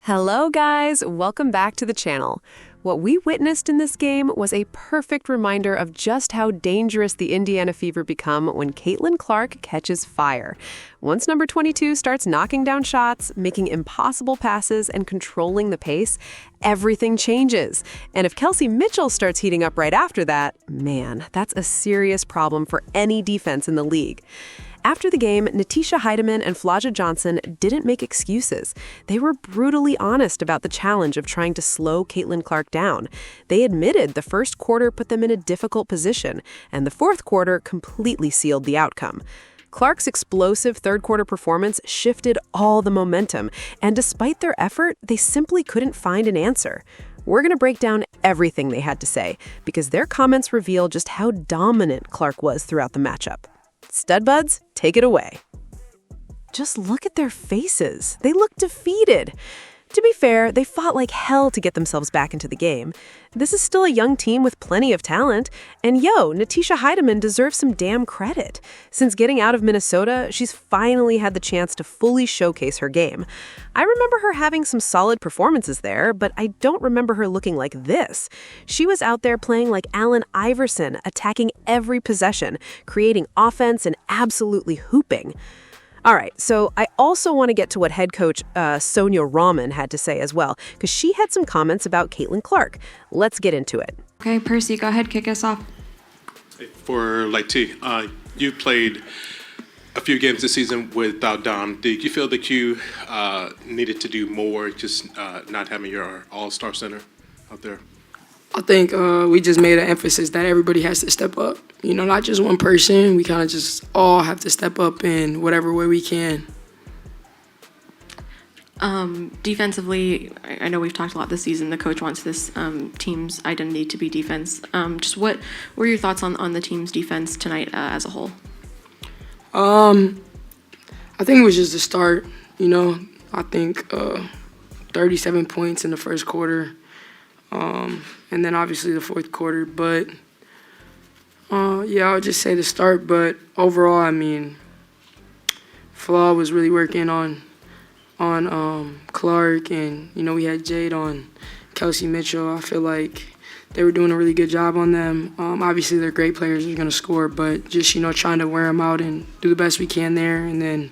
Hello guys, welcome back to the channel. What we witnessed in this game was a perfect reminder of just how dangerous the Indiana Fever become when Caitlin Clark catches fire. Once number 22 starts knocking down shots, making impossible passes, and controlling the pace, everything changes. And if Kelsey Mitchell starts heating up right after that, man, that's a serious problem for any defense in the league. After the game, Natisha Heidemann and Flau'Jae Johnson didn't make excuses. They were brutally honest about the challenge of trying to slow Caitlin Clark down. They admitted the first quarter put them in a difficult position, and the fourth quarter completely sealed the outcome. Clark's explosive third-quarter performance shifted all the momentum, and despite their effort, they simply couldn't find an answer. We're going to break down everything they had to say, because their comments reveal just how dominant Clark was throughout the matchup. Stud buds, take it away. Just look at their faces. They look defeated. To be fair, they fought like hell to get themselves back into the game. This is still a young team with plenty of talent, and Natisha Heidemann deserves some damn credit. Since getting out of Minnesota, she's finally had the chance to fully showcase her game. I remember her having some solid performances there, but I don't remember her looking like this. She was out there playing like Allen Iverson, attacking every possession, creating offense, and absolutely hooping. All right, so I also want to get to what head coach Sonia Raman had to say as well, because she had some comments about Caitlin Clark. Let's get into it. Okay, Percy, go ahead, kick us off. For T, you played a few games this season without Dom. Did you feel that you needed to do more, just not having your all-star center out there? I think we just made an emphasis that everybody has to step up. You know, not just one person. We kind of just all have to step up in whatever way we can. Defensively, I know we've talked a lot this season. The coach wants this team's identity to be defense. Just what were your thoughts on the team's defense tonight as a whole? I think it was just the start. You know, I think 37 points in the first quarter. And then obviously the fourth quarter, but I would just say the start. But overall, I mean, Flaw was really working on Clark, and we had Jade on Kelsey Mitchell. I feel like they were doing a really good job on them. Obviously, they're great players; they're gonna score, but just trying to wear them out and do the best we can there, and then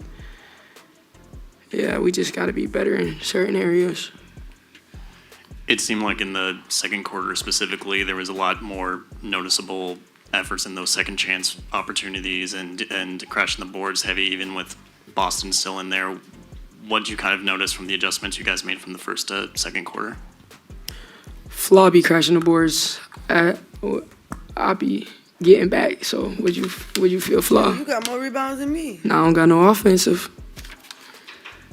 we just got to be better in certain areas. It seemed like in the second quarter specifically, there was a lot more noticeable efforts in those second chance opportunities and crashing the boards heavy, even with Boston still in there. What did you kind of notice from the adjustments you guys made from the first to second quarter? Flaw be crashing the boards. I'll be getting back. So would you feel, Flaw? You got more rebounds than me. No, I don't got no offensive.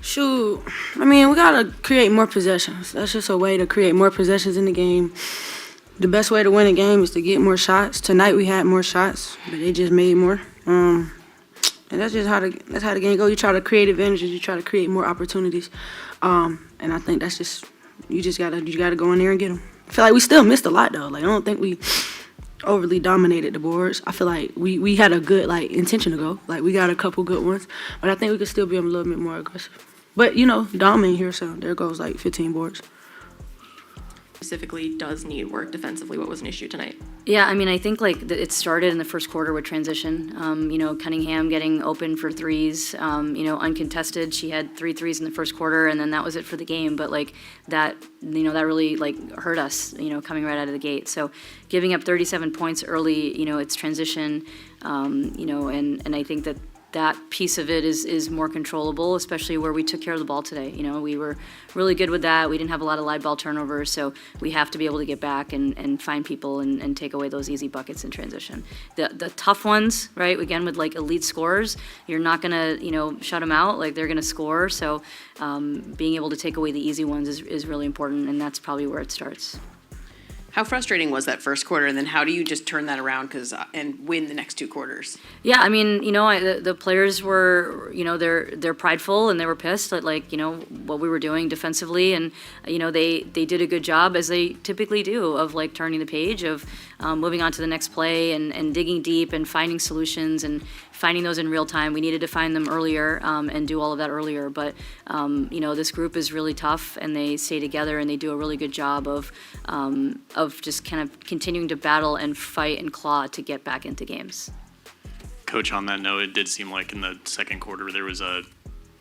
Shoot, I mean, we gotta create more possessions. That's just a way to create more possessions in the game. The best way to win a game is to get more shots. Tonight we had more shots, but they just made more. And that's just how the game goes. You try to create advantages. You try to create more opportunities. And I think that's just you gotta go in there and get them. I feel like we still missed a lot though. Like I don't think we overly dominated the boards. I feel like we had a good intention to go. Like we got a couple good ones, but I think we could still be a little bit more aggressive. But, Dom ain't here, so there goes 15 boards. Specifically does need work defensively. What was an issue tonight? Yeah, I mean, I think it started in the first quarter with transition. Cunningham getting open for threes, uncontested. She had 3 threes in the first quarter, and then that was it for the game. But that really hurt us, coming right out of the gate. So giving up 37 points early, it's transition, and I think that piece of it is more controllable, especially where we took care of the ball today. We were really good with that. We didn't have a lot of live ball turnovers, so we have to be able to get back and find people and take away those easy buckets in transition. The tough ones, right, again, with elite scorers, you're not going to, shut them out. They're going to score, so being able to take away the easy ones is really important, and that's probably where it starts. How frustrating was that first quarter, and then how do you just turn that around and win the next 2 quarters? Yeah, I mean, the players were, they're prideful and they were pissed at what we were doing defensively, and they did a good job, as they typically do, of turning the page, of moving on to the next play and digging deep and finding solutions and finding those in real time. We needed to find them earlier and do all of that earlier, but this group is really tough, and they stay together and they do a really good job of just kind of continuing to battle and fight and claw to get back into games. Coach, on that note, it did seem like in the second quarter there was a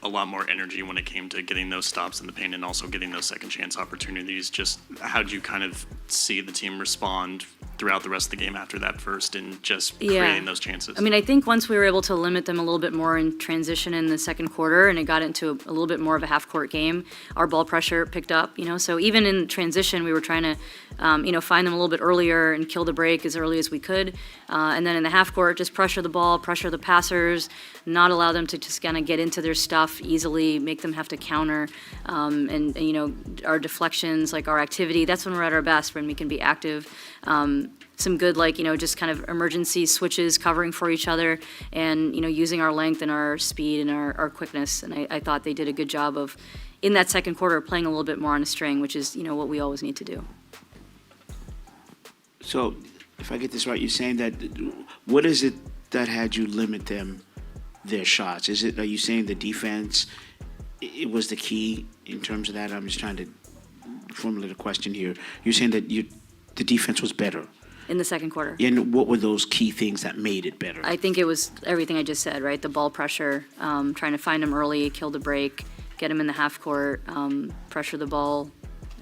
lot more energy when it came to getting those stops in the paint and also getting those second chance opportunities. Just how'd you kind of see the team respond throughout the rest of the game after that first and just creating those chances? I mean, I think once we were able to limit them a little bit more in transition in the second quarter, and it got into a little bit more of a half-court game, our ball pressure picked up, So even in transition, we were trying to, find them a little bit earlier and kill the break as early as we could. And then in the half-court, just pressure the ball, pressure the passers, not allow them to just kind of get into their stuff easily, make them have to counter, and our deflections, our activity, that's when we're at our best, when we can be active. Some good, just kind of emergency switches, covering for each other, and, using our length and our speed and our quickness. And I thought they did a good job of, in that second quarter, playing a little bit more on a string, which is, what we always need to do. So, if I get this right, you're saying that, what is it that had you limit their shots? Are you saying the defense, it was the key in terms of that? I'm just trying to formulate a question here. You're saying that the defense was better in the second quarter. And what were those key things that made it better? I think it was everything I just said, right? The ball pressure, trying to find them early, kill the break, get them in the half court, pressure the ball,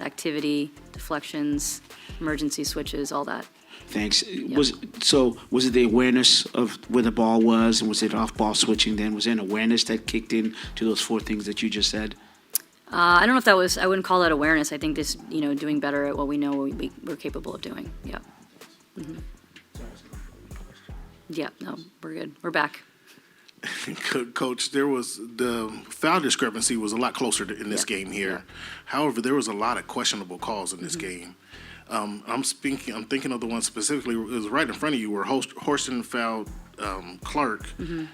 activity, deflections, emergency switches, all that. Thanks. Yep. Was it the awareness of where the ball was, and was it off-ball switching then? Was there an awareness that kicked in to those 4 things that you just said? I don't know if that was, I wouldn't call that awareness. I think just, doing better at what we know we're capable of doing. Yeah. Mm-hmm. Yeah, no, we're good. We're back. Coach, there was the foul discrepancy was a lot closer in this game here. Yeah. However, there was a lot of questionable calls in this game. I'm thinking of the one specifically. It was right in front of you where Horston fouled Clark. Mm-hmm.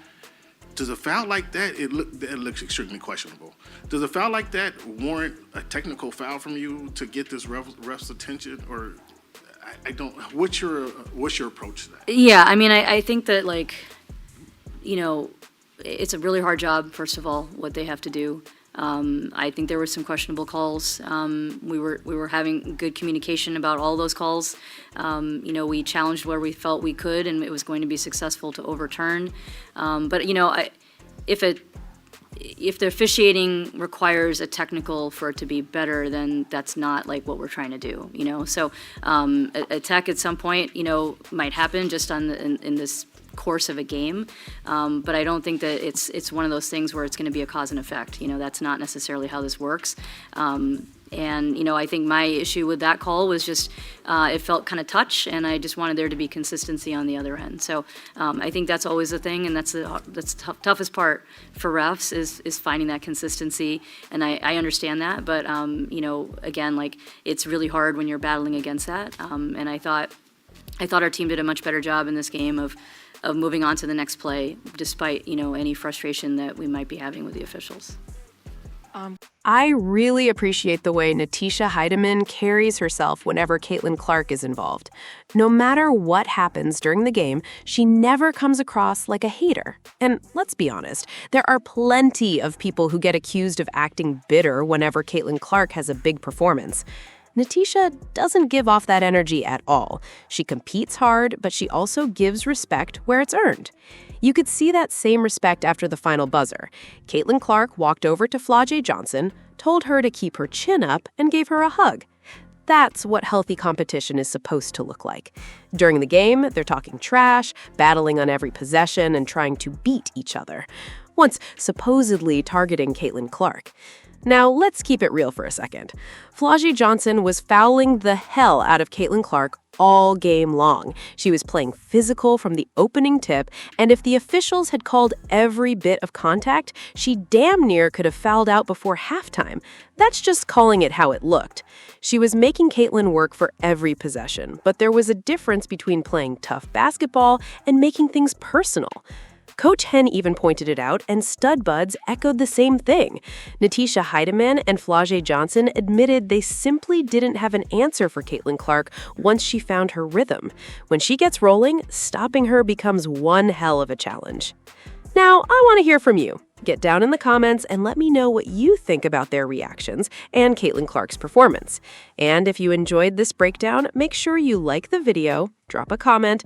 Does a foul like that, it looks extremely questionable. Does a foul like that warrant a technical foul from you to get this ref's attention, or I don't? What's your approach to that? Yeah, I mean, I think that it's a really hard job. First of all, what they have to do. I think there were some questionable calls. We were having good communication about all those calls. We challenged where we felt we could, and it was going to be successful to overturn. But if the officiating requires a technical for it to be better, then that's not what we're trying to do. So a tech at some point might happen just in this course of a game, but I don't think that it's one of those things where it's going to be a cause and effect. That's not necessarily how this works. And I think my issue with that call was just it felt kind of touch, and I just wanted there to be consistency on the other end. So I think that's always the thing, and that's the toughest part for refs is finding that consistency. And I understand that, but again, it's really hard when you're battling against that. And I thought our team did a much better job in this game of moving on to the next play, despite, any frustration that we might be having with the officials. I really appreciate the way Natisha Heidemann carries herself whenever Caitlin Clark is involved. No matter what happens during the game, she never comes across like a hater. And let's be honest, there are plenty of people who get accused of acting bitter whenever Caitlin Clark has a big performance. Natisha doesn't give off that energy at all. She competes hard, but she also gives respect where it's earned. You could see that same respect after the final buzzer. Caitlin Clark walked over to Flau'Jae Johnson, told her to keep her chin up, and gave her a hug. That's what healthy competition is supposed to look like. During the game, they're talking trash, battling on every possession, and trying to beat each other. Once supposedly targeting Caitlin Clark. Now, let's keep it real for a second. Flau'Jae Johnson was fouling the hell out of Caitlin Clark all game long. She was playing physical from the opening tip, and if the officials had called every bit of contact, she damn near could have fouled out before halftime. That's just calling it how it looked. She was making Caitlin work for every possession, but there was a difference between playing tough basketball and making things personal. Coach Hen even pointed it out, and stud buds echoed the same thing. Natisha Heidemann and Flau'Jae Johnson admitted they simply didn't have an answer for Caitlin Clark once she found her rhythm. When she gets rolling, stopping her becomes one hell of a challenge. Now, I want to hear from you. Get down in the comments and let me know what you think about their reactions and Caitlin Clark's performance. And if you enjoyed this breakdown, make sure you like the video, drop a comment,